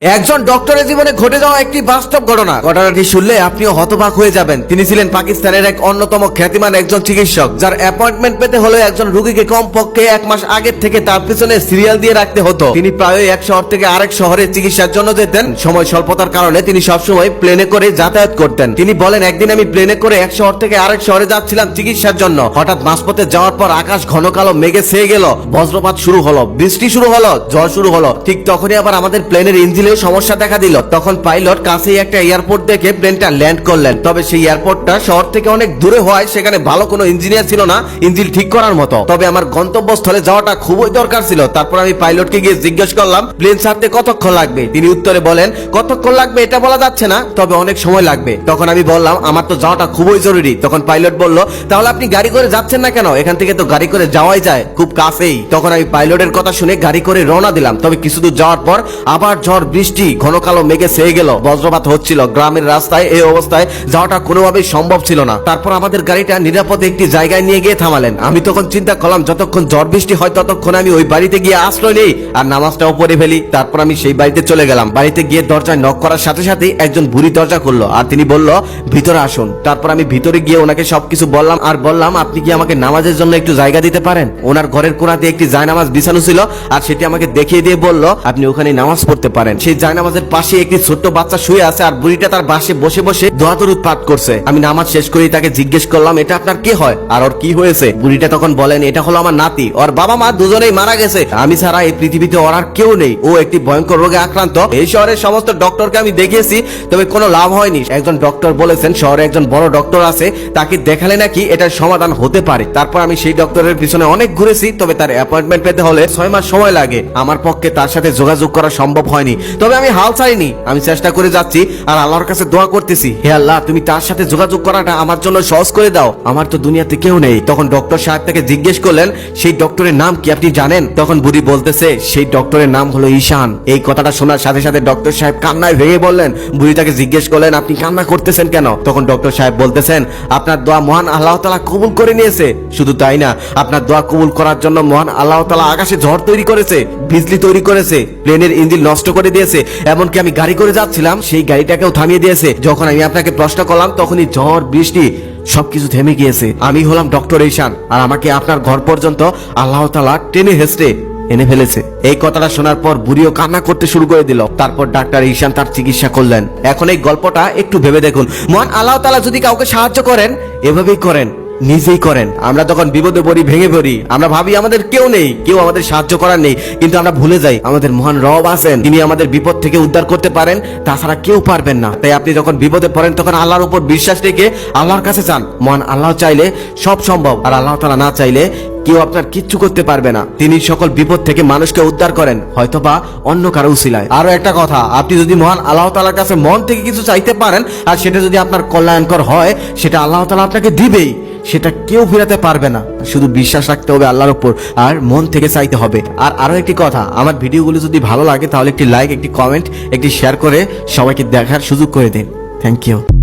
একজন ডক্টরের জীবনে ঘটে যাওয়া একটি বাস্তব ঘটনাটি শুনলে আপনিও হতবাক হয়ে যাবেন। তিনি ছিলেন পাকিস্তানের এক অন্যতম খ্যাতিমান একজন চিকিৎসক, যার অ্যাপয়েন্টমেন্ট পেতে হলে একজন রোগীকে কমপক্ষে 1 মাস আগের থেকে তার পিছনে সিরিয়াল দিয়ে রাখতে হতো। তিনি প্রায় এক শহর থেকে আরেক শহরে চিকিৎসার জন্য যেতেন। সময় স্বল্পতার কারণে তিনি সবসময় প্লেনে করে যাতায়াত করতেন। তিনি বলেন, একদিন আমি প্লেনে করে এক শহর থেকে আরেক শহরে যাচ্ছিলাম চিকিৎসার জন্য। হঠাৎ মাঝপথে যাওয়ার পর আকাশ ঘন কালো মেঘে ছেয়ে গেল, বজ্রপাত শুরু হলো, বৃষ্টি শুরু হলো, ঝড় শুরু হলো। ঠিক তখনই আবার আমাদের প্লেনের ইঞ্জিন সমস্যা দেখা দিল। তখন পাইলট কাছেই একটা এয়ারপোর্ট দেখে প্লেনটা ল্যান্ড করলেন। তবে সেই এয়ারপোর্টটা শহর থেকে অনেক দূরে হওয়ায় সেখানে ভালো কোনো ইঞ্জিনিয়ার ছিল না ইঞ্জিন ঠিক করার মতো। তবে আমার গন্তব্যস্থলে যাওয়াটা খুবই দরকার ছিল। তারপর আমি পাইলটকে গিয়ে জিজ্ঞেস করলাম, প্লেন ছাড়তে কতক্ষণ লাগবে? তিনি উত্তরে বলেন, কতক্ষণ লাগবে এটা বলা যাচ্ছে না, তবে অনেক সময় লাগবে। তখন আমি বললাম, আমার তো যাওয়াটা খুবই জরুরি। তখন পাইলট বলল, তাহলে আপনি গাড়ি করে যাচ্ছেন না কেন? এখান থেকে তো গাড়ি করে যাওয়াই যায়, খুব কাছেই। তখন আমি পাইলটের কথা শুনে গাড়ি করে রওনা দিলাম। তবে কিছু দূর যাওয়ার পর আবার ঝড়, বৃষ্টি, ঘন কালো মেঘে ছেয়ে গেল, বজ্রপাত হচ্ছিল। গ্রামের রাস্তায় এই অবস্থায় যাওয়াটা কোনোভাবেই সম্ভব ছিল না। তারপর আমাদের গাড়িটা নিরাপদে একটি জায়গায় নিয়ে গিয়ে থামালেন। আমি তখন চিন্তা করলাম, যতক্ষণ ঝড় বৃষ্টি হয় ততক্ষণ আমি ওই বাড়িতে গিয়ে আশ্রয় নেই আর নামাজটাও পড়ে ফেলি। তারপর আমি সেই বাড়িতে চলে গেলাম। বাড়িতে গিয়ে দরজায় নক করার সাথে সাথে একজন বুড়ি দরজা খুললো আর তিনি বলল, ভিতরে আসুন। তারপর আমি ভিতরে গিয়ে ওনাকে সবকিছু বললাম আর বললাম, আপনি কি আমাকে নামাজের জন্য একটু জায়গা দিতে পারেন? ওনার ঘরের কোণাতে একটি জায়নামাজ বিছানো ছিল আর সেটি আমাকে দেখিয়ে দিয়ে বলল, আপনি ওখানে নামাজ পড়তে পারেন। সেই জায়নামাজের পাশে একটি ছোট্ট বাচ্চা শুয়ে আছে আর বুড়িটা তার পাশে বসে বসে দোয়া দরুদ পাঠ করছে। আমি নামাজ শেষ করেই তাকে জিজ্ঞেস করলাম, এটা আপনার কি হয় আর ওর কি হয়েছে? বুড়িটা তখন বলেন, এটা হলো আমার নাতি, ওর বাবা মা দুজনেই মারা গেছে। আমি ছাড়া এই পৃথিবীতে ওর আর কেউ নেই। ও একটি ভয়ঙ্কর রোগে আক্রান্ত। এই শহরের সমস্ত ডক্টরকে আমি দেখিয়েছি, তবে কোনো লাভ হয়নি। একজন ডক্টর বলেছেন শহরে একজন বড় ডক্টর আছে, তাকে দেখালে নাকি এটার সমাধান হতে পারে। তারপর আমি সেই ডক্টরের পিছনে অনেক ঘুরেছি, তবে তার অ্যাপয়েন্টমেন্ট পেতে হলে 6 মাস সময় লাগে। আমার পক্ষে তার সাথে যোগাযোগ করা সম্ভব হয়নি, তবে আমি হাল ছাড়িনি। আমি চেষ্টা করে যাচ্ছি আর আল্লাহর কাছে দোয়া করতেছি, হে আল্লাহ, তুমি তার সাথে যোগাযোগ করাটা আমার জন্য সহজ করে দাও। আমার তো দুনিয়াতে কেউ নেই। তখন ডক্টর সাহেব তাকে জিজ্ঞেস করলেন, সেই ডক্টরের নাম কি আপনি জানেন? তখন বুড়ি বলতেছে, সেই ডক্টরের নাম হলো ঈশান। এই কথাটা শোনার সাথে সাথে ডক্টর সাহেব কান্নায় ভেঙে বললেন। বুড়ি তাকে জিজ্ঞেস করলেন, আপনি কান্না করতেছেন কেন? তখন ডক্টর সাহেব বলতেছেন, আপনার দোয়া মহান আল্লাহ তাআলা কবুল করে নিয়েছে। শুধু তাই না, আপনার দোয়া কবুল করার জন্য মহান আল্লাহ তাআলা আকাশে ঝড় তৈরি করেছে, বিজলি তৈরি করেছে, প্লেনের ইঞ্জিন নষ্ট করে দিয়েছে, এমনকি আমি গাড়ি করে যাচ্ছিলাম সেই গাড়িটাকেও থামিয়ে দিয়েছে। যখন আমি আপনাকে প্রশ্ন করলাম তখনই ঝড়, বৃষ্টি সবকিছু থেমে গিয়েছে। আমি হলাম ডক্টর ঈশান আর আমাকে আপনার ঘর পর্যন্ত আল্লাহ তাআলা টেনে হেঁচড়ে এনে ফেলেছে। এই কথাটা শোনার পর বুড়িও কান্না করতে শুরু করে দিল। তারপর ডাক্তার ঈশান তার চিকিৎসা করলেন। এখন এই গল্পটা একটু ভেবে দেখুন, মহান আল্লাহ তাআলা যদি কাউকে সাহায্য করেন, এভাবেই করেন, নিজেই করেন। আমরা যখন বিপদে পড়ি, ভেঙে পড়ি, আমরা ভাবি আমাদের কেউ নেই, কেউ আমাদের সাহায্য করার নেই, কিন্তু আমরা ভুলে যাই আমাদের মহান রব আছেন, তিনি আমাদের বিপদ থেকে উদ্ধার করতে পারেন, তাছাড়া কেউ পারবেন না। তাই আপনি যখন বিপদে পড়েন তখন আল্লাহর উপর বিশ্বাস রেখে আল্লাহর কাছে চান। মহান আল্লাহ চাইলে সব সম্ভব, আর আল্লাহ তাআলা না চাইলে কেউ আপনার কিচ্ছু করতে পারবে না। তিনি সকল বিপদ থেকে মানুষকে উদ্ধার করেন, হয়তোবা অন্য কারো উসিলায়। আরো একটা কথা, আপনি যদি মহান আল্লাহ তাআলার কাছে মন থেকে কিছু চাইতে পারেন আর সেটা যদি আপনার কল্যাণকর হয়, সেটা আল্লাহ তাআলা আপনাকে দিবেই। সেটা কেউ ফেরাতে পারবে না। শুধু বিশ্বাস রাখতে হবে আল্লাহর উপর আর মন থেকে চাইতে হবে। আর আরো একটি কথা, আমার ভিডিওগুলো যদি ভালো লাগে তাহলে একটি লাইক, একটি কমেন্ট, একটি শেয়ার করে সবাইকে দেখার সুযোগ করে দিন। Thank you.